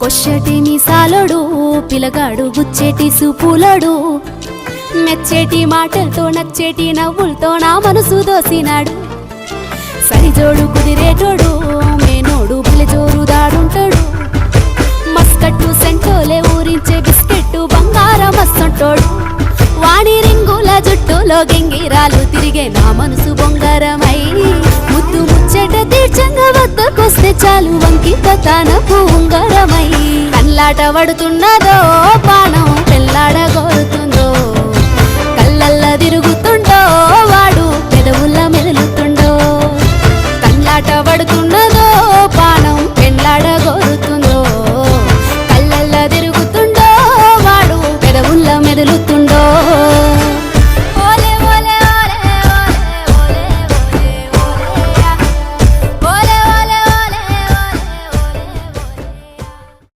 కొచ్చటి మీసాలోడు పిలగాడు గుచ్చేటి సూపులోడు మెచ్చేటి మాటలతో నచ్చేటి నవ్వులతో నా మనసు దోసినాడు సరిజోడు కుదిరేటోడు మేనోడు బలిజోరు దాడుంటాడు మస్కట్టు సెంటోలే ఊరించే బిస్కెట్టు బంగారం మస్సంటోడు వాణి రింగుల జుట్టులో గెంగిరాలు తిరిగే నా మనసు బొంగారమై ముద్దు ముచ్చట తీర్చంగా వద్దకొస్తే చాలు వంకిత తనపు ఉంగరమై కన్లాట పడుతున్నదో